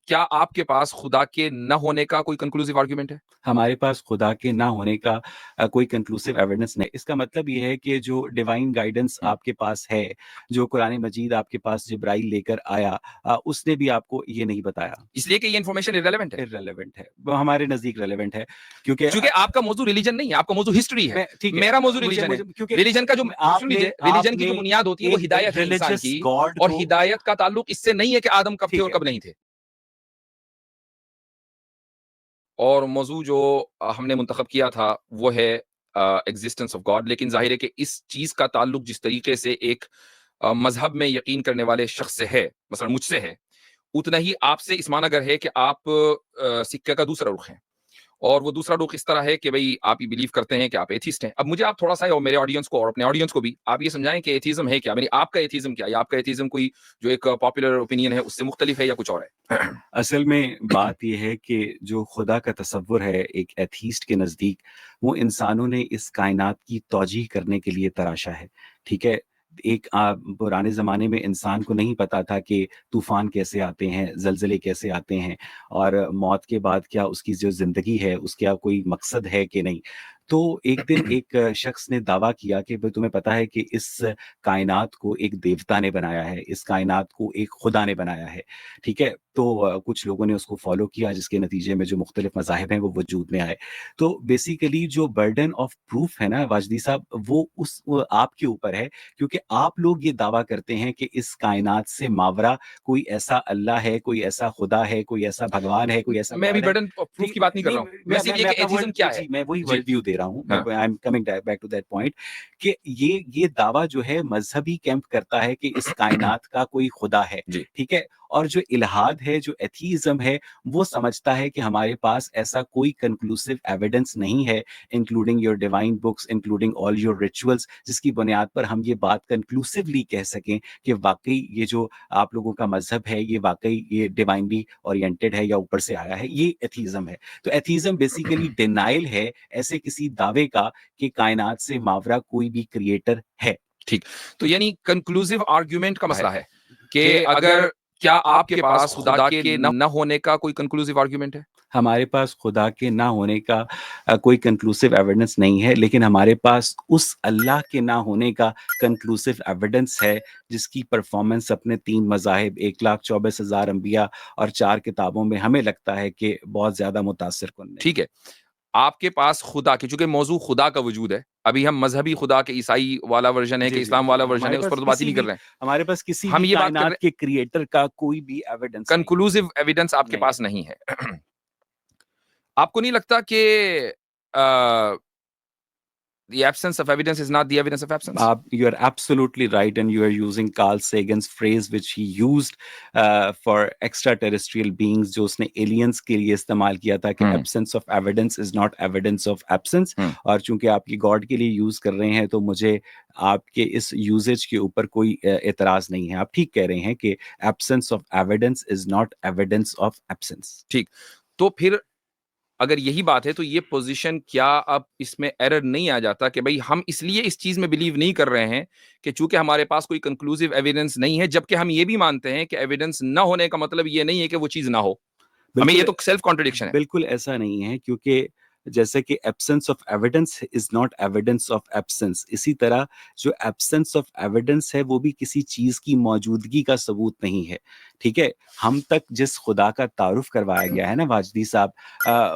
क्या आपके पास खुदा के न होने का कोई कंक्लूसिव आर्गुमेंट है? हमारे पास खुदा के ना होने का कोई कंक्लूसिव एविडेंस नहीं। इसका मतलब ये है कि जो डिवाइन गाइडेंस हुँ। आपके पास है, जो कुरान मजीद आपके पास जिब्राइल लेकर आया, उसने भी आपको ये नहीं बताया। इसलिए कि ये इन्फॉर्मेशन इर्रेलेवेंट है। इर्रेलेवेंट है, वो हमारे नज़दीक रेलेवेंट है क्योंकि चूँकि आपका मौज़ू रिलिजन नहीं है, आपका मौज़ू हिस्ट्री है। मैं ठीक है, मेरा मौज़ू मुझे रिलिजन है। मुझे क्योंकि रिलिजन का जो सुन आपने लीजिए, रिलिजन की आपने जो बुनियाद होती है वो एक हिदायत है इंसान रिलिजियस की गॉड और को हिदायत का ताल्लुक इससे नहीं है कि आदम कब थे ठीक और है। कब नहीं थे। और मौज़ू जो हमने मुंतखब किया था वो है एक्जिस्टेंस ऑफ गॉड, लेकिन ज़ाहिर है कि इस चीज़ का ताल्लुक जिस तरीके से एक मज़हब में यकीन करने वाले शख्स से है, मसलन मुझसे है, उतना ही आपसे इस माना है कि आप सिक्के का दूसरा रुख हैं। और वो दूसरा रुख इस तरह है कि भई आप ये बिलीव करते हैं कि आप एथिस्ट हैं। अब मुझे आप थोड़ा-सा और मेरे ऑडियंस को और अपने ऑडियंस को भी आप ये समझाएँ कि एथिज़्म है क्या? यानी आपका एथिज़्म क्या है? या आपका एथिज़्म कोई जो एक पॉपुलर ओपिनियन है उससे मुख्तलिफ है या कुछ और है? असल में बात ये है कि जो खुदा का तसव्वुर है एक एथीस्ट के नज़दीक, वो इंसानों ने इस कायनात की तौजीह करने के लिए तराशा है, ठीक है? एक पुराने ज़माने में इंसान को नहीं पता था कि तूफ़ान कैसे आते हैं, ज़लज़ले कैसे आते हैं और मौत के बाद क्या उसकी जो ज़िंदगी है, उसका कोई मकसद है कि नहीं। तो एक दिन एक शख्स ने दावा किया कि भई तुम्हें पता है कि इस कायनात को एक देवता ने बनाया है, इस कायनात को एक खुदा ने बनाया है, ठीक है? तो कुछ लोगों ने उसको फ़ॉलो किया जिसके नतीजे में जो मुख्तलिफ मज़ाहिब हैं वो वजूद में आए। तो बेसिकली जो बर्डन ऑफ प्रूफ है ना वाजदी साहब वो आपके ऊपर है क्योंकि आप लोग ये दावा करते हैं कि इस कायनात से मावरा कोई ऐसा अल्लाह है, कोई ऐसा खुदा है, कोई ऐसा भगवान है, कोई ऐसा मैं अभी गॉड है। बर्डन ऑफ प्रूफ ठीक की बात नहीं कर नहीं रहा हूँ। मैं सिर्फ ये मैं कि अपना एथिज़्म वर्ड क्या है? जी, मैं वही जी। वर्ड व्यू दे रहा हूँ। हाँ। I am coming back to that point कि ये दावा जो है मज़हबी कैंप करता है कि इस कायनात का कोई खुदा है, जी। ठीक है? और जो इल्हाद है, जो एथीज़्म है, वो समझता है कि हमारे पास ऐसा कोई कंक्लूसिव एविडेंस नहीं है, including your divine books, including all your rituals, जिसकी बुनियाद पर हम ये बात कंक्लूसिवली कह सकें कि वाक़ई ये जो आप लोगों का मज़हब है, ये वाक़ई ये डिवाइनली ओरिएंटेड है या ऊपर से आया है, ये एथीज़्म है। तो एथीज़्म बेसिकली डिनायल है ऐसे किसी दावे का कि कायनात से मावरा कोई भी क्रिएटर है। ठीक। तो यानी कंक्लूसिव आर्गुमेंट का है मसला है कि कि अगर अगर क्या आपके आपके पास पास खुदा के न होने का कोई कंक्लूसिव आर्गुमेंट है? हमारे पास खुदा के ना होने का कोई कंक्लूसिव एविडेंस नहीं है, लेकिन हमारे पास उस अल्लाह के ना होने का कंक्लूसिव एविडेंस है, जिसकी परफ़ॉर्मेंस अपने 3 मज़ाहिब, 1,24,000 अंबिया और 4 किताबों में हमें लगता है कि बहुत ज़्यादा मुतासिर कुन है। ठीक है। आपके पास खुदा की चूँकि मौज़ू खुदा का वजूद है, अभी हम मज़हबी खुदा के ईसाई वाला वर्ज़न है कि जी, जी, इस्लाम वाला जी। वर्ज़न है, उस पर तो बात ही नहीं कर रहे हैं। हमारे पास किसी हम भी ये बात कर कायनात रहे के क्रिएटर का कोई भी एविडेंस नहीं है। कंक्लूसिव एविडेंस आपके नहीं है। पास नहीं है। आपको नहीं लगता कि अ, the absence of evidence is not the evidence of absence? You are absolutely right, and you are using Carl Sagan's phrase, which he used for extraterrestrial beings, जो उसने aliens के लिए इस्तेमाल किया था कि हुँ, absence of evidence is not evidence of absence। हुँ। और चूंकि आप ये गॉड के लिए यूज कर रहे हैं, तो मुझे आपके इस यूजेज के ऊपर कोई एतराज नहीं है। आप ठीक कह रहे हैं कि absence of evidence is not evidence of absence। ठीक। तो फिर अगर यही बात है तो ये पोज़ीशन क्या अब इसमें एरर नहीं आ जाता कि भई हम इसलिए इस चीज़ में बिलीव नहीं कर रहे हैं कि चूँकि हमारे पास कोई कंक्लूसिव एविडेंस नहीं है, जबकि हम ये भी मानते हैं कि एविडेंस ना होने का मतलब ये नहीं है कि वो चीज़ ना हो। हमें ये बिल्कुल तो सेल्फ कॉन्ट्रडिक्शन है। बिल्कुल ऐसा नहीं है क्योंकि जैसे कि absence of evidence is not evidence of absence, इसी तरह जो एब्सेंस ऑफ एविडेंस है वो भी किसी चीज की मौजूदगी का सबूत नहीं है। ठीक है, हम तक जिस खुदा का तारुफ करवाया गया है ना वाजदी साहब,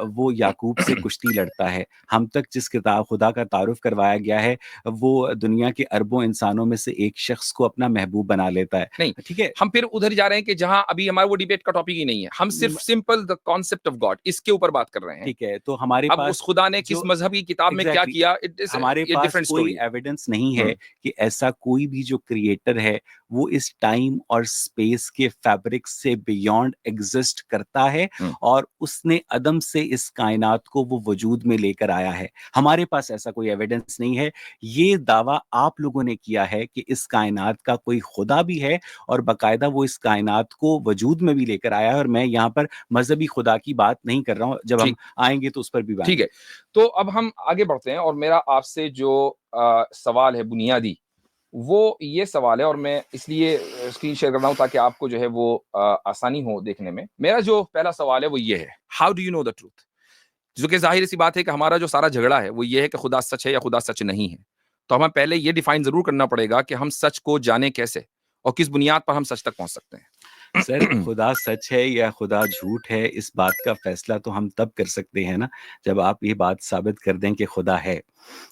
वो याकूब से कुश्ती लड़ता है। हम तक जिस किताब खुदा का तारुफ करवाया गया है, वो दुनिया के अरबों इंसानों में से एक शख्स को अपना महबूब बना लेता है। नहीं, ठीक है। हम फिर उधर जा रहे हैं कि जहाँ अभी हमारा वो डिबेट का टॉपिक ही नहीं है। हम सिर्फ simple the concept of God इसके ऊपर बात कर रहे हैं। ठीक है, तो हमारे अब उस पास खुदा ने किस जो मज़हबी किताब में क्या एग्ज़ैक्टली किया, इट इज़ हमारे ये पास डिफरेंट कोई स्टोरी है। एविडेंस नहीं है हुँ, कि ऐसा कोई भी जो क्रिएटर है, वो इस टाइम और स्पेस के फैब्रिक से बियॉन्ड एग्ज़िस्ट करता है हुँ। और उसने अदम से इस कायनात को वो वजूद में लेकर आया है। हमारे पास ऐसा कोई एविडेंस नहीं है। ये दावा आप लोगों ने किया है कि इस कायनात का कोई खुदा भी है और बाकायदा वो इस कायनात को वजूद में भी लेकर आया है, और मैं यहाँ पर मज़हबी खुदा की बात नहीं कर रहा हूँ। जब हम ठीक, आएँगे तो उस पर भी ठीक है। आएँगे। तो अब हम आगे बढ़ते हैं और मेरा आपसे जो सवाल है बुनियादी, वो ये सवाल है, और मैं इसलिए स्क्रीन शेयर कर रहा हूँ ताकि आपको जो है वो आसानी हो देखने में। मेरा जो पहला सवाल है वो ये है, how do you know the truth? जो कि ज़ाहिर सी बात है कि हमारा जो सारा झगड़ा है वो ये है कि खुदा सच है या खुदा सच नहीं है। तो हमें पहले ये डिफाइन ज़रूर करना पड़ेगा कि हम सच को जानें कैसे और किस बुनियाद पर हम सच तक पहुँच सकते सर, हैं। खुदा सच है या खुदा झूठ है, इस बात का फैसला तो हम तब कर सकते हैं ना, जब आप ये बात साबित कर दें कि खुदा है,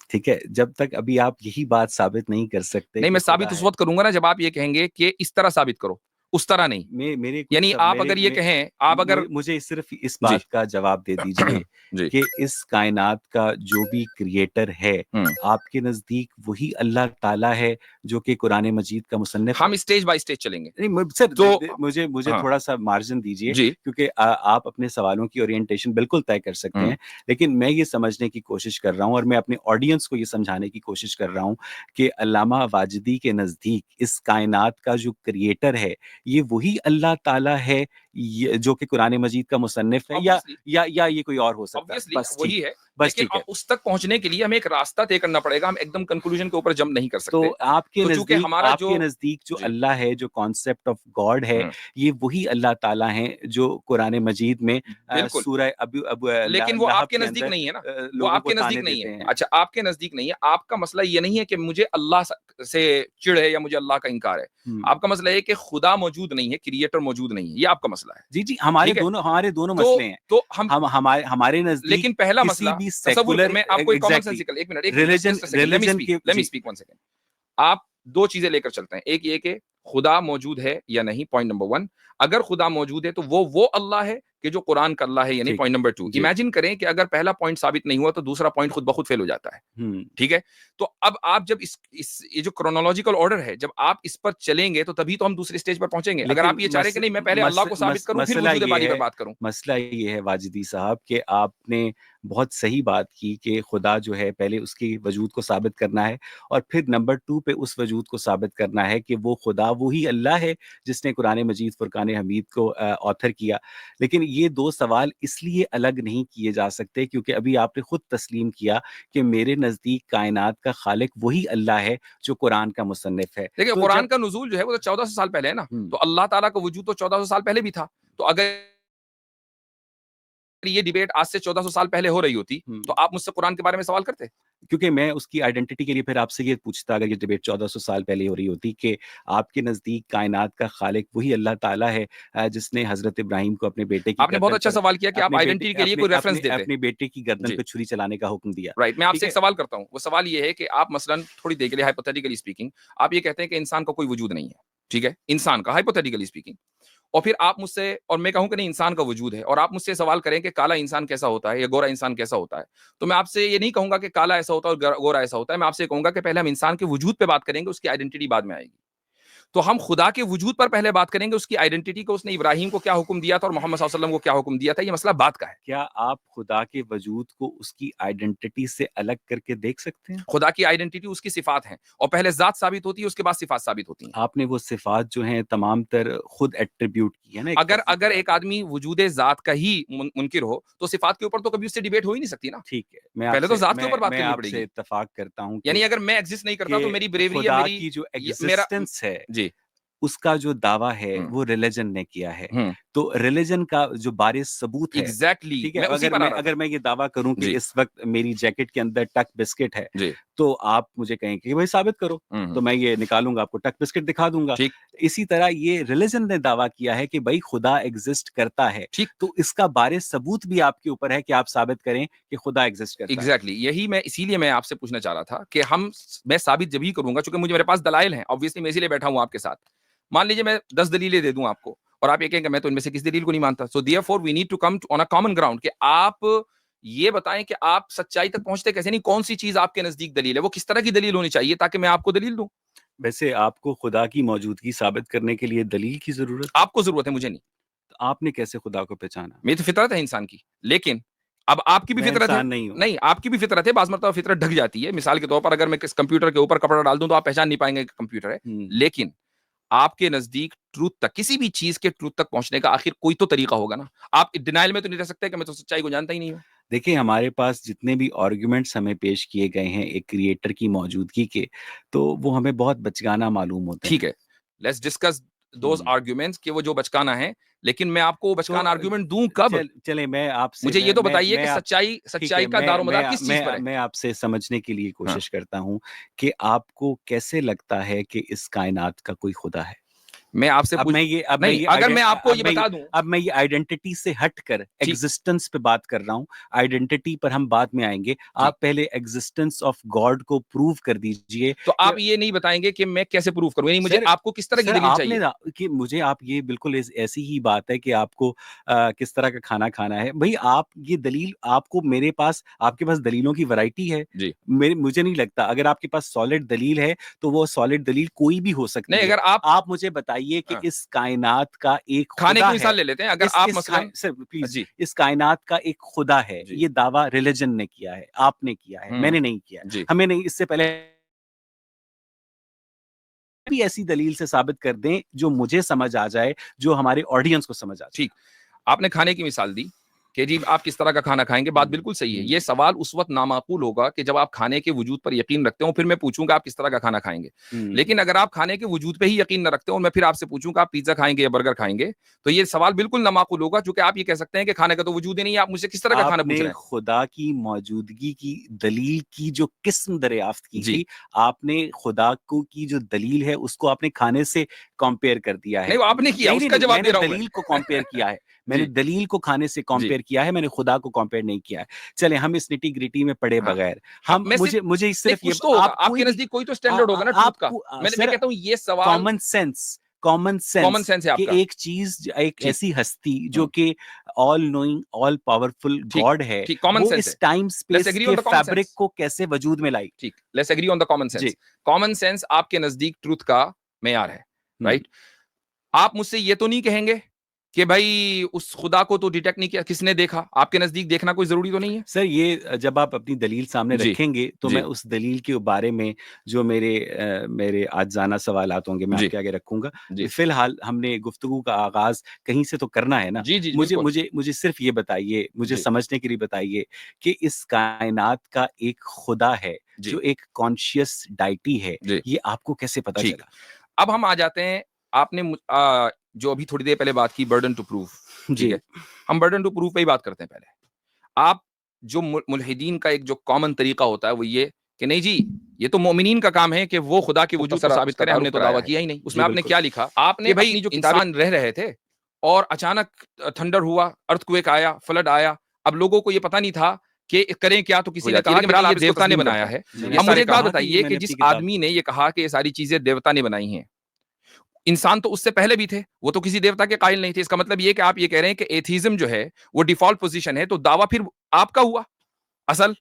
ठीक है? जब तक अभी आप यही बात साबित नहीं कर सकते नहीं, कि मैं खुदा साबित उस है, वक़्त करूँगा ना जब आप ये कहेंगे कि इस तरह साबित करो, उस तरह नहीं। मेरे कुछ यानी सब आप मेरे अगर ये में कहें, आप अगर मुझे सिर्फ़ इस जी। बात का जवाब दे दीजिए जी। कि इस कायनात का जो भी क्रिएटर है, हुँ। आपके नज़दीक वही अल्लाह ताला है, जो कि कुरान मजीद का मुसन्निफ़ है? हम स्टेज बाय स्टेज चलेंगे। नहीं सर, तो मुझे हाँ, थोड़ा-सा मार्जिन दीजिए, जी। क्योंकि आप अपने सवालों की ओरिएंटेशन बिल्कुल तय कर सकते हुँ। हैं। लेकिन मैं ये समझने की कोशिश कर रहा हूँ और मैं अपने ऑडियंस को ये समझाने की कोशिश कर रहा हूँ कि अल्लामा वाजिदी के नज़दीक इस कायनात का जो क्रिएटर है, ये वही अल्लाह ताला है, ये जो कि कुरान मजीद का मुसन्निफ़ है, ऑब्वियसली, या ये कोई और हो सकता है? ऑब्वियसली वही है, बस लेकिन ठीक है। उस तक पहुँचने के लिए हमें एक रास्ता तय करना पड़ेगा, हम एकदम कंक्लूजन के ऊपर जंप नहीं कर तो सकते। तो चूँकि हमारा जो आपके नज़दीक जो जी। अल्लाह है, जो कॉन्सेप्ट ऑफ गॉड है, हुँ। ये वही अल्लाह ताला हैं जो कुरान मजीद में बिल्कुल। सूरह लेकिन वो लहब आपके के नज़दीक अंदर नहीं है ना, वो लोगों को आपके नज़दीक ताने नहीं है। देते हैं। अच्छा, आपके नज़दीक नहीं है, आपका मसला ये नहीं है कि मुझे अल्लाह से चिढ़ है या मुझे अल्लाह का इनकार है। हुँ। आपका मसला ये है कि खुदा मौजूद नहीं है, क्रिएटर मौजूद नहीं है, ये आपका मसला है। जी, ठीक है? हमारे दोनों तो मसले हैं। तो हम हमारे नज़दीक लेकिन पहला किसी मसला भी तसव्वुर सेक्युलर मैं आपको एक common exactly sensical 1 minute religion just a second religion के लेट मी जी, स्पीक 1 सेकंड। आप 2 चीज़ें लेकर चलते हैं। एक ये कि खुदा मौजूद है या नहीं, पॉइंट नंबर 1। अगर खुदा मौजूद है तो वो अल्लाह है कि जो कुरान का अल्लाह है या नहीं, ठीक पॉइंट है। नंबर 2। जी। इमेजिन करें कि अगर पहला पॉइंट साबित नहीं हुआ तो दूसरा पॉइंट खुद ब खुद फेल हो जाता है। हुँ। ठीक है? तो अब आप जब इस ये जो क्रोनोलॉजिकल ऑर्डर है, जब आप इस पर चलेंगे तो तभी तो हम दूसरे स्टेज पर पहुँचेंगे। अगर लेकिन आप ये चाह रहे हैं मस कि नहीं मैं पहले मस अल्लाह को साबित मस करूँ फिर मसला वजूद ये बारी पर है बात करूँ। मसला ये है वाजिदी साहब कि आपने बहुत सही बात की कि खुदा जो है पहले उसकी वजूद को साबित करना है और फिर नंबर 2 पे उस वजूद को साबित करना है कि वो खुदा वही अल्लाह है जिसने कुरान मजीद फुरकान हमीद को ऑथर किया। लेकिन ये 2 सवाल इसलिए अलग नहीं किए जा सकते क्योंकि अभी आपने खुद तस्लीम किया कि मेरे नज़दीक कायनात का खालिक वही अल्लाह है जो कुरान का मुसन्निफ़ है। देखिए, तो कुरान जब का नुज़ूल जो है वो तो 1400 साल पहले है ना, हुँ। तो अल्लाह ताला का वजूद तो 1400 साल पहले भी था। तो अगर ये डिबेट आज से 1400 साल पहले हो रही होती, हुँ। तो आप मुझसे कुरान के बारे में सवाल करते? क्योंकि मैं उसकी आइडेंटिटी के लिए फिर आपसे ये पूछता अगर ये डिबेट 1400 साल पहले हो रही होती कि आपके नज़दीक कायनात का खालिक वही अल्लाह ताला है जिसने हज़रत इब्राहीम को अपने बेटे की आपने बहुत गर्दन अच्छा पर सवाल किया कि आप आइडेंटिटी के लिए कोई रेफरेंस देते। अपने बेटे की गर्दन जी, पे छुरी चलाने का हुक्म दिया। राइट। मैं ठीक आपसे एक है? सवाल करता हूँ। वो सवाल ये है कि आप मसलन थोड़ी देर के लिए हाइपोथेटिकली स्पीकिंग, आप ये कहते हैं कि इंसान का कोई वजूद नहीं है, ठीक है? इंसान का हाइपोथेटिकली स्पीकिंग। और फिर आप मुझसे और मैं कहूँ कि नहीं इंसान का वजूद है और आप मुझसे सवाल करें कि काला इंसान कैसा होता है या गोरा इंसान कैसा होता है। तो मैं आपसे ये नहीं कहूँगा कि काला ऐसा होता है और गोरा ऐसा होता है। मैं आपसे कहूँगा कि पहले हम इंसान के वजूद पे बात करेंगे, उसकी आइडेंटिटी बाद में आएगी। तो हम खुदा के वजूद पर पहले बात करेंगे, उसकी आइडेंटिटी को उसने इब्राहीम को क्या हुक्म दिया था और मोहम्मद सल्लल्लाहु अलैहि वसल्लम को क्या हुक्म दिया था, ये मसला बात का है। क्या आप खुदा के वजूद को उसकी आइडेंटिटी से अलग करके देख सकते हैं? खुदा की आइडेंटिटी उसकी सिफात हैं और पहले ज़ात साबित होती है, उसके बाद सिफात साबित होती हैं। आपने वो सिफ़ात जो हैं तमाम तर खुद एट्रिब्यूट की है ना एक अगर लफ्ज़ के अगर तौर एक पे। आदमी वजूद ज़ात का ही मुनकिर हो, तो सिफात के ऊपर तो कभी उससे डिबेट हो ही नहीं सकती ना। ठीक है। पहले तो ज़ात के ऊपर बात मैं करनी आपसे पड़ेगी। इत्तफ़ाक़ करता हूँ यानी अगर मैं एग्ज़िस्ट नहीं करता तो मेरी कि ब्रेवरी या खुदा मेरी की जो य मेरा एग्ज़िस्टेंस है जी। उसका जो दावा है हुँ, वो रिलिजन ने किया है। हुँ। तो रिलिजन का जो बारिज़ सबूत है, एग्ज़ैक्टली ठीक है? मैं उसी पर आ रहा था। अगर मैं ये दावा करूँ कि जी, इस वक़्त मेरी जैकेट के अंदर टक बिस्किट है, जी। तो आप मुझे कहेंगे कि भाई साबित करो। हुँ, तो हुँ। मैं ये निकालूँगा, आपको टक बिस्किट दिखा दूँगा। ठीक, इसी तरह ये रिलिजन ने दावा किया है कि भई खुदा एग्ज़िस्ट करता है। ठीक। तो इसका बारिज़ सबूत भी आपके ऊपर है कि आप साबित करें कि खुदा एग्ज़िस्ट करता है। एग्ज़ैक्टली यही मैं इसीलिए मैं आपसे पूछना चाह रहा था कि मैं साबित जब ही करूँगा चूँकि मुझे मेरे पास दलाइल हैं, ऑब्वियसली मैं इसीलिए बैठा हूँ आपके साथ। मान लीजिए मैं 10 दलीलें दे दूँ आपको और आप ये कहें कि मैं तो इनमें से किसी दलील को नहीं मानता। So therefore we need to come on a common ground कि आप ये बताएँ कि आप सच्चाई तक पहुँचते कैसे? नहीं कौन-सी चीज़ आपके नज़दीक दलील है? वो किस तरह की दलील होनी चाहिए ताकि मैं आपको दलील दूँ? वैसे आपको खुदा की मौजूदगी साबित करने के लिए दलील की ज़रूरत है? आपको ज़रूरत है, मुझे नहीं। तो आपने कैसे खुदा को पहचाना? मेरी तो फितरत है इंसान की। लेकिन अब आपकी भी मैं फितरत है। इंसान नहीं हूँ। नहीं, आपकी भी फितरत है, बाज़ मरतबा फितरत ढक जाती है। मिसाल के तौर पर अगर मैं किस कंप्यूटर के ऊपर कपड़ा डाल दूँ तो आप पहचान नहीं पाएँगे कि कंप्यूटर है। हुँ। लेकिन आपके नज़दीक ट्रुथ तक किसी भी चीज़ के ट्रुथ तक पहुँचने का आखिर कोई तो तरीका होगा ना। आप डिनायल में तो नहीं रह सकते कि मैं तो सच्चाई को जानता ही नहीं हूँ। देखिए, हमारे पास जितने भी आर्गुमेंट्स हमें पेश किए गए हैं एक क्रिएटर की मौजूदगी के, तो वो हमें बहुत बचकाना मालूम होते ठीक हैं। है, लेट्स डिस्कस दोज आर्ग्यूमेंट्स कि वो जो बचकाना है, लेकिन मैं आपको वो तो बचकाना आर्ग्यूमेंट दूं कब? चले मैं आपसे मुझे ये तो बताइए मैं कि आप सच्चाई ठीक है, सच्चाई का दारोमदार किस चीज पर है? मैं आपसे समझने की लिए हाँ, कोशिश करता हूँ कि आपको कैसे लगता है कि इस कायनात का कोई खुदा है? मैं आपसे पूछ नहीं, अगर मैं आपको ये बता दूं, अब मैं ये आइडेंटिटी से हटकर ठीक, एग्जिस्टेंस पे बात कर रहा हूँ। आइडेंटिटी पर हम बाद में आएँगे। जी, आप पहले एग्जिस्टेंस ऑफ गॉड को प्रूव कर दीजिए तो कि आप ये नहीं बताएंगे कि मैं कैसे प्रूव करूं, यानी मुझे सर आपको किस तरह की सर दलील आपने चाहिए? ना कि मुझे आप ये बिल्कुल ऐसी ही बात है कि आपको किस तरह का खाना खाना है। भई आप ये दलील आपको मेरे पास आपके पास दलीलों की वैरायटी है। जी, मेरे मुझे नहीं लगता अगर आपके पास सॉलिड दलील है, तो वो सॉलिड दलील कोई भी हो सकती नहीं है। अगर आप आप मुझे बताइए कि हाँ, इस कायनात का एक खाने खुदा की मिसाल है। ले लेते हैं, अगर आप इस काय मसलन सर प्लीज़ जी, इस कायनात का एक खुदा है। जी, ये दावा रिलिजन ने किया है, आपने किया है, हुँ, मैंने नहीं किया है। जी, हमें नहीं इससे पहले भी ऐसी दलील से साबित कर दें जो मुझे समझ आ जाए, जो हमारे ऑडियंस को समझ आ जाए। ठीक। आपने खाने की मिसाल दी कि जी आप किस तरह का खाना खाएँगे, बात हुँ, बिल्कुल सही है। हुँ, ये सवाल उस वक़्त नामाकूल होगा कि जब आप खाने के वजूद पर यकीन रखते हो, फिर मैं पूछूँगा आप किस तरह का खाना खाएँगे। हुँ। लेकिन अगर आप खाने के वजूद पे ही यकीन न रखते हो और मैं फिर आपसे पूछूँ कि आप पिज़्ज़ा खाएँगे या बर्गर खाएँगे, तो ये सवाल बिल्कुल नामाकूल होगा चूँकि आप ये कह सकते हैं कि खाने का तो वजूद ही नहीं है, आप मुझसे किस तरह का खाना पूछ आपने रहे हैं? खुदा की मौजूदगी की दलील की जो किस्म दरियाफ़्त की जी। थी, आपने खुदा को की जो दलील है, उसको आपने खाने से कंपेयर कर दिया नहीं है। वो आपने किया, नहीं, उसका नहीं, जवाब दे मैंने रहा हूँ दलील को मैं। कंपेयर किया है। मैंने जी, दलील को खाने से जी। कंपेयर किया है, मैंने खुदा को कंपेयर नहीं किया है। चलें, हम इस निटी-ग्रिटी में पड़े हाँ। बगैर, हम हम मैं सिर्फ़ मुझे नहीं सिर्फ़ ये कुछ तो होगा, आप कोई आपके भी नज़दीक कोई तो स्टैंडर्ड होगा ना ट्रुथ का। आपको मैं सर कहता हूँ ये सवाल कॉमन कॉमन सेंस सेंस है कि आपका। एक चीज़ एक ठीक। ऐसी हस्ती जो हुँ। कि ऑल नोइंग, ऑल पावरफुल ठीक, गॉड है, ठीक, कॉमन वो सेंस है। इस time let's space agree on के द कॉमन फैब्रिक सेंस। को कैसे वजूद में लाई? ठीक, let's agree on the common जी। सेंस। कॉमन सेंस आपके नज़दीक ट्रुथ का मेयार है, हुँ। राइट? आप मुझसे ये तो नहीं कहेंगे कि भाई उस खुदा को तो डिटेक्ट नहीं किया, किसने देखा? आपके नज़दीक देखना कोई ज़रूरी तो नहीं है? सर ये जब आप अपनी दलील सामने जी, रखेंगे, तो मैं जी, उस दलील के बारे में जो मेरे आज़ाना सवालात होंगे, मैं जी, आपके आगे रखूँगा। जी। फ़िलहाल हमने गुफ्तगू का आगाज़ कहीं से तो करना है ना। जी, जी, मुझे बिल्कुल। मुझे मुझे सिर्फ़ ये बताइए, मुझे जी, समझने के लिए बताइए कि इस कायनात का एक खुदा है, जी, जो एक कॉन्शियस डाइटी है, जी, ये आपको कैसे पता ठीक। चला? अब हम आ जाते हैं आपने जो अभी थोड़ी देर पहले बात की बर्डन टू प्रूफ, ठीक जी। है? हम बर्डन टू प्रूफ पे ही बात करते हैं पहले। आप जो मुल्हिदीन का एक जो कॉमन तरीका होता है वो ये कि नहीं जी, ये तो मोमिनीन का काम है कि वो खुदा के वजूद को साबित उसका करें, हमने तारुफ तो कराया दावा है। किया ही नहीं। उसमें जी, आपने बिल्कुल। क्या लिखा? आपने कि भई अपनी जो इंसाबित इंसान रह रहे थे और अचानक थंडर हुआ, अर्थक्वेक आया, फ्लड आया। अब लोगों को ये पता नहीं था कि करें क्या, तो हो किसी ने जाती है, कहा लेकिन कि बहरहाल भाई ये आप इसको देवता ने तस्लीम बनाया करते हैं। है। मैंने अब इस मुझे तरह एक बात कहा कि ये बताइए कि मैंने अपनी जिस किताब आदमी ने ये कहा कि ये सारी चीज़ें देवता ने बनाई हैं, इंसान तो उससे पहले भी थे, वो तो किसी देवता के कायल नहीं थे। इसका मतलब ये कि आप ये कह रहे हैं कि एथीज़्म जो है, वो डिफ़ॉल्ट पोज़ीशन है, तो दावा फिर आपका हुआ, असल।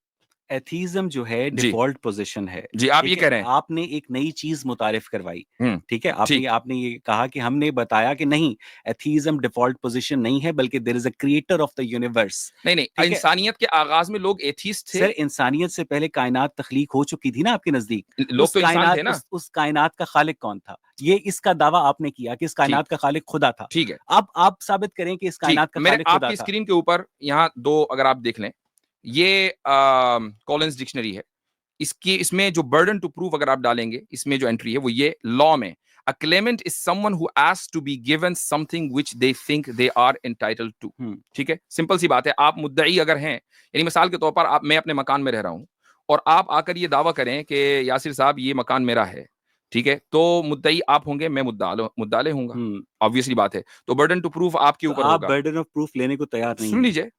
एथीज़्म जो है जी, डिफ़ॉल्ट पोज़ीशन है, जी, आप ये ठीक है? कह रहे हैं। आपने एक नई चीज़ मुतारिफ़ करवाई, हुँ, ठीक है? आपने ठीक। आपने ये कहा कि हमने बताया कि नहीं, एथीज़्म डिफ़ॉल्ट पोज़ीशन नहीं है बल्कि there is a creator of the universe, नहीं, नहीं, ठीक है? इंसानियत के आगाज़ में लोग एथीस्ट थे, सर इंसानियत से पहले कायनात तख़लीक हो चुकी थी ना आपके नज़दीक? लोग तो इंसान थे ना? उस कायनात का ख़ालिक कौन था? ये इसका दावा आपने किया कि इस ठीक, कायनात का ख़ालिक खुदा था। ठीक है, अब आप साबित करें कि इस ठीक। कायनात का मेरे ख़ालिक खुदा आपकी था। स्क्रीन के ऊपर यहाँ 2 अगर आप देख लें, ये कॉलिन्स डिक्शनरी है। इसमें जो बर्डन टू प्रूव अगर आप डालेंगे, इसमें जो एंट्री है वो ये लॉ में, "a claimant is someone who asks to be given something which they think they are entitled to." Hmm, ठीक है? सिंपल सी बात है, आप मुद्दई अगर हैं, यानी मिसाल के तौर पर आप मैं अपने मकान में रह रहा हूँ और आप आकर ये दावा करें कि यासिर साहब ये मकान मेरा है, ठीक है? तो मुद्दई आप होंगे, मैं मुद्दाले होऊँगा, हुँ। ऑब्वियसली बात है। तो बर्डन टू प्रूफ आपके तो ऊपर आप होगा। बर्डन ऑफ़ प्रूफ़ लेने को तैयार नहीं सुन हैं। लीजिए,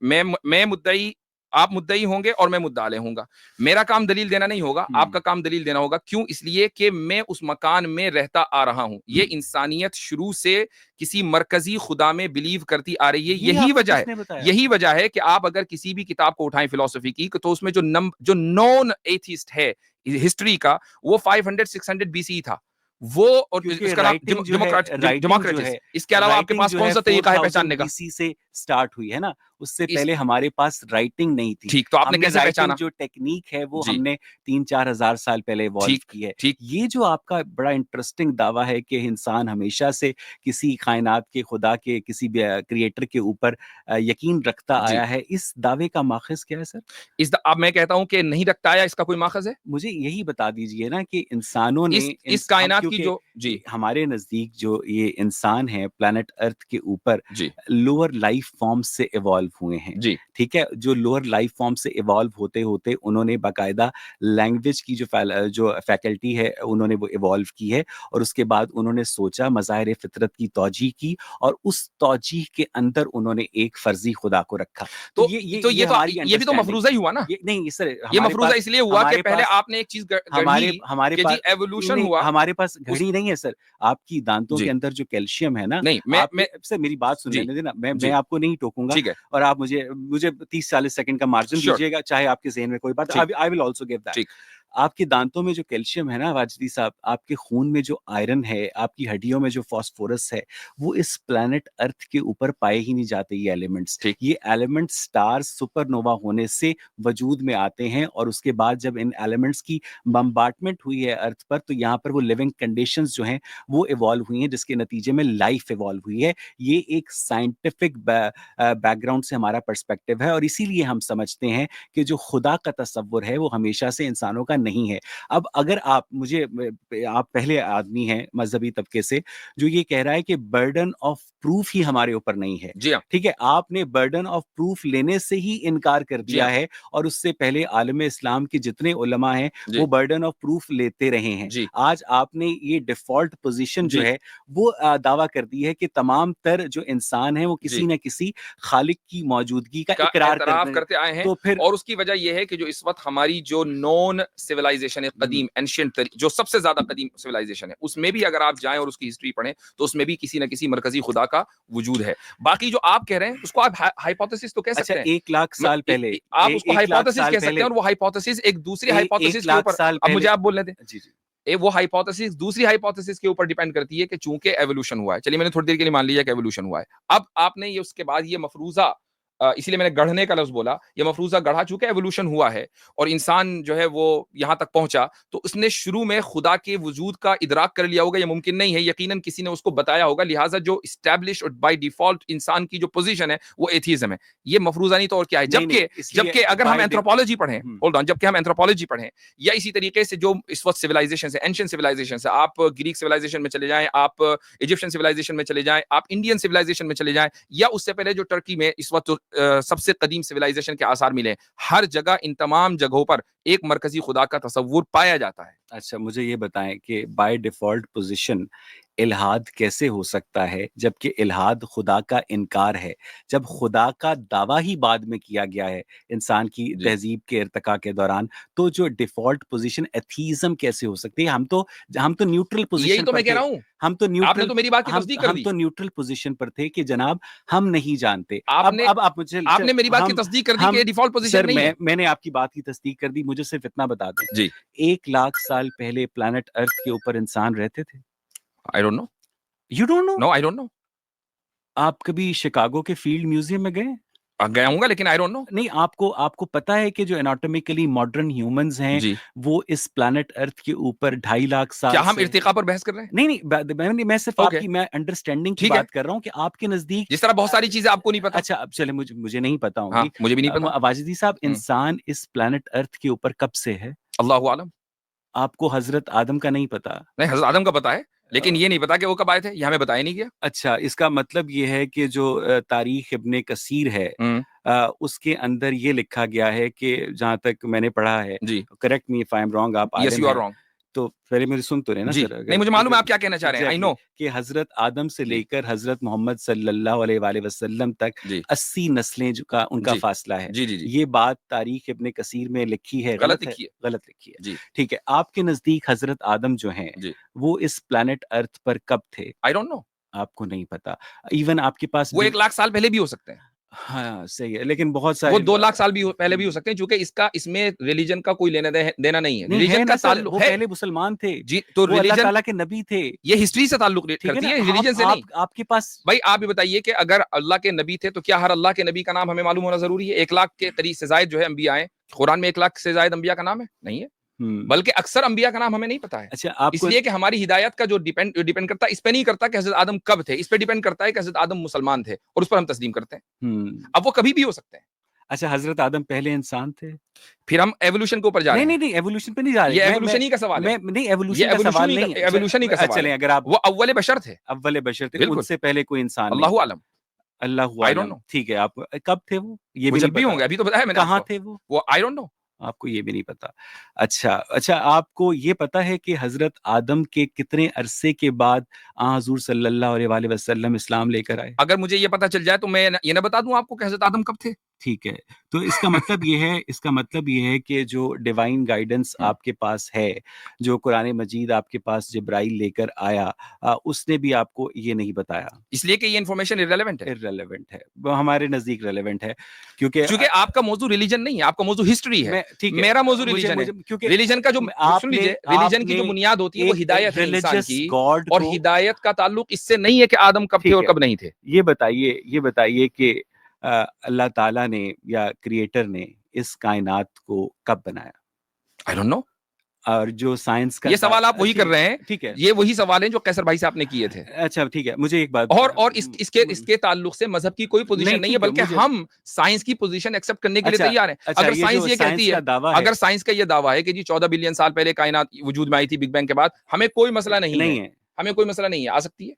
मैं मुद्दई आप मुद्दई होंगे और मैं मुद्दाले होऊँगा। मेरा काम दलील देना नहीं होगा, हुँ। आपका काम दलील देना होगा। क्यों? इसलिए कि मैं उस मकान में रहता आ रहा हूँ। ये इंसानियत शुरू से किसी मरकज़ी खुदा में बिलीव करती आ रही है। ये आपको किसने बताया? यही वजह है कि आप अगर किसी भी किताब को उठाएँ फिलॉसफी की, तो उसमें जो नॉन एथिस्ट है हिस्ट्री का, वो 500-600 बीसीई था। वो और क्योंकि इसका नाम डेमोक्रेटिस। इसके अलावा आपके राइटिंग पास जो है कौन-सा तरीका है पहचानने का? 4000 बीसी से स्टार्ट हुई, है ना? उससे इस पहले हमारे पास राइटिंग नहीं थी। ठीक, तो आपने हमने कैसे राइटिंग पहचाना? जो टेक्नीक है वो जी, हमने 3-4 हज़ार साल पहले इवॉल्व ठीक, की है। ठीक। ये जो आपका बड़ा इंटरेस्टिंग दावा है कि इंसान हमेशा से किसी कायनात के खुदा के किसी क्रिएटर के ऊपर यकीन रखता जी। आया है, इस दावे का माखज़ क्या है सर? अब मैं कहता हूँ कि नहीं रखता आया, इसका कोई माखज़ है? मुझे यही बता दीजिए ना कि इंसानों ने इस हम कायनात की क्योंकि जो जी, हमारे नज़दीक जो ये इंसान है प्लैनेट अर्थ के ऊपर जी, लोअर लाइफ फॉर्म से इवॉल्व हुए हैं, जी, ठीक है? जो लोअर लाइफ फॉर्म से इवॉल्व होते-होते उन्होंने बाकायदा लैंग्वेज की जो फैकल्टी है उन्होंने वो इवॉल्व की है और उसके बाद उन्होंने सोचा मज़ाहिर फ़ितरत की तौजीह की और उस तौजीह के अंदर उन्होंने एक फ़र्ज़ी खुदा को रखा। तो तो ये हमारी ये भी तो अंडरस्टैंडिंग मफ़रूज़ा ही हुआ ना? ये नहीं सर ये हमारे मफ़रूज़ा पास इसलिए हुआ कि हमारे पहले पास आपने एक चीज़ गढ़ी हमारे हमारे कि पास जी एवोल्यूशन नहीं, हुआ हमारे पास उस घड़ी नहीं है सर। आपकी दाँतों के जी, अंदर जो कैल्शियम है ना, नहीं आपके सर मेरी बात सुन जी, लेने दें ना, मैं जी, आपको नहीं टोकूँगा ठीक है, और आप मुझे मुझे 30-40 सेकंड का मार्जिन श्योर, दीजिएगा, चाहे आपके ज़हन में कोई बात ठीक, I will also give that. ठीक, आपके दाँतों में जो कैल्शियम है ना वाजदी साहब, आपके खून में जो आयरन है, आपकी हड्डियों में जो फास्फोरस है, वो इस प्लैनेट अर्थ के ऊपर पाए ही नहीं जाते ये एलिमेंट्स। ठीक, ये एलिमेंट्स स्टार्स सुपरनोवा होने से वजूद में आते हैं और उसके बाद जब इन एलिमेंट्स की बम्बार्टमेंट हुई है अर्थ पर, तो यहाँ पर वो लिविंग कंडीशंस जो हैं, वो इवॉल्व हुई हैं, जिसके नतीजे में लाइफ इवॉल्व हुई है। ये एक साइंटिफिक बैकग्राउंड से हमारा पर्सपेक्टिव है और इसीलिए हम समझते हैं कि जो खुदा का तसव्वुर है, वो हमेशा से इंसानों का नहीं है। अब अगर आप आप पहले आदमी हैं मज़हबी तबके से, जो ये कह रहा है कि बर्डन ऑफ प्रूफ ही हमारे ऊपर नहीं है। जी हाँ, ठीक है? आपने बर्डन ऑफ प्रूफ लेने से ही इनकार कर जी दिया हाँ, है और उससे पहले आलम इस्लाम के जितने उलमा हैं, जी, वो बर्डन ऑफ प्रूफ लेते रहे हैं। जी, आज आपने ये डिफ़ॉल्ट पोज़ीशन जो जी, है, वो दावा कर दी है कि तमाम तर जो इंसान हैं, वो जी। किसी न किसी खालिक की मौजूदगी का का इकरार कर एतराफ़ रहे हैं। करते आए हैं तो फिर और उसकी वजह ये है कि जो इस वक़्त हमारी जो नॉन सिविलाइज़ेशन है हुँ, कदीम एंशिएंट जो सबसे ज़्यादा कदीम सिविलाइज़ेशन है, उसमें भी अगर आप जाएँ और उसकी हिस्ट्री पढ़ें, तो उसमें भी किसी न किसी मरकज़ी खुदा का वजूद है। बाकी जो आप कह रहे हैं, उसको आप हाइपोथेसिस तो कह अच्छा सकते हैं। 1 लाख म साल इ पहले इ आप उसको 1 लाख हाइपोथेसिस साल कह सकते पहले हैं और वो हाइपोथेसिस एक दूसरी ए 1 हाइपोथेसिस के लाख ऊपर साल अब मुझे पहले आप बोलने दें। जी, जी। वो हाइपोथेसिस दूसरी हाइपोथेसिस के ऊपर डिपेंड करती है कि चूंकि एवोल्यूशन हुआ है। चलिए मैंने थोड़ी देर के लिए मान लिया कि एवोल्यूशन हुआ है। अब आपने ये उसके बाद ये मफरूज़ा इसीलिए मैंने गढ़ने का लफ्ज़ बोला, ये मफरूज़ा गढ़ा चूँकि एवोल्यूशन हुआ है और इंसान जो है वो यहाँ तक पहुँचा, तो उसने शुरू में खुदा के वजूद का इदराक कर लिया होगा, ये मुमकिन नहीं है। यकीनन किसी ने उसको बताया होगा, लिहाज़ा जो एस्टेब्लिश और बाय डिफ़ॉल्ट इंसान की जो पोज़ीशन है, वो एथियज़्म है। ये मफरूज़ा नहीं तो और क्या है? नहीं, नहीं इसलिए जबकि अगर हम बाय डे एंथ्रोपोलॉजी पढ़ें, हुँ, होल्ड ऑन, जबकि हम एंथ्रोपोलॉजी पढ़ें या इसी तरीके से जो इस वक्त सिविलाइजेशन है, एंशियंट सिविलाइजेशन है, आप ग्रीक सिविलाइजेशन में चले जाएं, आप इजिप्शियन सिविलाइजेशन में चले जाएं, आप इंडियन सिविलाइजेशन में चले जाएं, या उससे पहले जो टर्की में इस वक्त सबसे कदीम सिविलाइजेशन के आसार मिले, हर जगह इन तमाम जगहों पर एक मरकजी खुदा का तस्वुर पाया जाता है। अच्छा मुझे ये बताएँ कि बाय डिफ़ॉल्ट पोज़ीशन इल्हाद कैसे हो सकता है, जबकि इल्हाद खुदा का इनकार है? जब खुदा का दावा ही बाद में किया गया है, इंसान की जी, तहज़ीब के इर्तिका के दौरान, तो जो डिफ़ॉल्ट पोज़ीशन एथीज़्म कैसे हो सकती है? हम तो न्यूट्रल यही पोज़ीशन तो पर मैं कह थे। रहा हूं। हम तो आपने न्यूट्रल तो मेरी बात की तस्दीक कर हम दी। तो न्यूट्रल पोज़ीशन पर थे कि जनाब हम नहीं जानते। आपने अब आप मुझे च आपने मेरी बात की तस्दीक कर दी कि हम ये डिफॉल्ट पोजीशन सर नहीं है। मैंने आपकी बात की तस्दीक कर दी, मुझे सिर्फ़ इतना बता दें, जी, 1 लाख साल पहले प्लैनेट अर्थ के ऊपर इंसान रहते थे? I don't know. You don't know? No, I don't know. आप कभी शिकागो के फील्ड म्यूज़ियम में गए? गया हूंगा लेकिन आई डोंट नो। नहीं, आपको आपको पता है कि जो एनाटॉमिकली मॉडर्न ह्यूमन्स हैं, जी, वो इस प्लैनेट अर्थ के ऊपर 2.5 लाख क्या साल हम से इर्तिका पर बहस कर रहे हैं? नहीं, नहीं, मैं सिर्फ़ ओके, आपकी मैं अंडरस्टैंडिंग की ठीक है। बात कर रहा हूँ कि आपके नज़दीक जिस तरह बहुत सारी चीजें आपको नहीं पता। अच्छा, अब चलिए मुझे नहीं पता हाँ, होंगी। मुझे भी नहीं पता। वाजिदी साहब हम्म, इंसान इस प्लैनेट अर्थ के ऊपर कब से है? अल्लाह आलम। आपको हज़रत आदम का नहीं पता? नहीं, हज़रत आदम का पता है, लेकिन अ ये नहीं पता कि वो कब आए थे, ये हमें बताया नहीं गया। अच्छा, इसका मतलब ये है कि जो तारीख़ इब्न कसीर है हुँ, उसके अंदर ये लिखा गया है कि जहाँ तक मैंने पढ़ा है, जी। Correct me if I am wrong आप येस आलिम यू आर हैं, रॉन्ग। तो पहले मेरी सुन तो लें ना जी। सर नहीं अगर मुझे मालूम है अगर आप क्या कहना चाह रहे हैं, आई एग्ज़ैक्टली नो। कि हज़रत आदम से जी, लेकर हज़रत मोहम्मद सल्लल्लाहु अलैहि वसल्लम तक जी, 80 नस्लें जो का उनका जी। फ़ासला है। जी, जी, जी। ये बात तारीख़ इब्न कसीर में लिखी है, गलत गलत है? लिखी है। गलत लिखी है। जी, ठीक है, आपके नज़दीक हज़रत आदम जो हैं, जी। वो इस प्लैनेट अर्थ पर कब थे? I don't no. आपको नहीं पता। इवन आपके पास वो जो 1 लाख साल पहले भी हो सकते हैं। हाँ, सही है, लेकिन बहुत वो सारे 2 लाख साल भी पहले भी हो सकते हैं, क्योंकि इसमें रिलीजन का कोई लेना देना नहीं है। नहीं है रिलीजन ना का सर, ताल्लुक वो है पहले मुसलमान थे, जी, तो वो अल्लाह रिलीजन ताला के नबी थे, ये हिस्ट्री से ताल्लुक ठीक है करती ना? है, रिलीजन से नहीं। आपके पास भाई आप भी बताइए कि अगर अल्लाह के नबी थे तो क्या हर अल्लाह के नबी का नाम हमें मालूम होना जरूरी है? 1 लाख के करीब से जायद जो है अंबिया हैं, कुरान में 1 लाख से जायद अंबिया का नाम है? नहीं है। बल्कि अक्सर अंबिया का नाम हमें नहीं पता है। अच्छा आपको इसलिए कि हमारी हिदायत का जो डिपेंड करता है, इस पे नहीं करता कि हजरत आदम कब थे, इस पे डिपेंड करता है कि हजरत आदम मुसलमान थे और उस पर हम तस्लीम करते हैं। अब वो कभी भी हो सकते हैं। अच्छा, हजरत आदम पहले इंसान थे? फिर हम एवोल्यूशन के ऊपर जा रहे नहीं हैं। नहीं नहीं, एवोल्यूशन पे नहीं जा रहे, ये मैं एवोल्यूशन ही का सवाल है। नहीं, ये एवोल्यूशन का एवोल्यूशन सवाल ही नहीं, एवोल्यूशन ही का सवाल चलें है। अगर आप वो अव्वल बशर थे। अव्वल बशर थे, बिल्कुल। उनसे पहले कोई इंसान नहीं अल्लाहु था। आलम। अल्लाह आई डोंट आलम, नो। ठीक है, आप कब थे वो वो भी नहीं जब भी पता, होंगे, अभी तो बताया मैंने कहाँ आपको। थे वो वो आई डोंट नो। आपको ये भी नहीं पता। अच्छा अच्छा, आपको ये पता है कि हजरत आदम के कितने अरसे के बाद हजूर सल्लल्लाहु अलैहि वसल्लम इस्लाम लेकर आए? अगर मुझे ये पता चल जाए तो मैं ये ना बता दूं आपको कि हजरत आदम कब थे। ठीक है, तो इसका मतलब ये है कि जो डिवाइन गाइडेंस आपके पास है, जो कुरान मजीद आपके पास जिब्राइल लेकर आया, उसने भी आपको ये नहीं बताया। इसलिए कि ये इन्फॉर्मेशन इररेलेवेंट है। इररेलेवेंट है, वो हमारे नजदीक रेलेवेंट है, क्योंकि क्योंकि आपका मौजू रिलीजन नहीं है, आपका मौजू हिस्ट्री है। मैं ठीक है, मेरा मौजू मुझे रिलीजन है। मुझे क्योंकि रिलीजन का जो सुन आपने लीजिए, रिलीजन की आपने जो बुनियाद होती है वो एक हिदायत है इंसान रिलीजियस की। गॉड और को, हिदायत का ताल्लुक इससे नहीं है कि आदम कब थे ठीक और है, कब नहीं थे। ये बताइए कि अल्लाह ताला ने या क्रिएटर ने इस कायनात को कब बनाया? आई डोंट नो। और जो साइंस का ये सवाल आप वही कर रहे हैं। ठीक है, ये वही सवाल है जो कैसर भाई से आपने किए थे। अच्छा ठीक है, मुझे एक बात और इसके ताल्लुक से मजहब की कोई पोजीशन नहीं है, ठीक है, बल्कि मुझे हम साइंस की पोजीशन एक्सेप्ट करने के लिए अच्छा तैयार हैं। अच्छा, अगर ये साइंस जो ये कहती साइंस है, का दावा है, अगर साइंस का ये दावा है कि जी 14 बिलियन साल पहले कायनात वजूद में आई थी बिग बैंग के बाद, हमें कोई मसला नहीं है। नहीं है, हमें कोई मसला नहीं है, आ सकती है।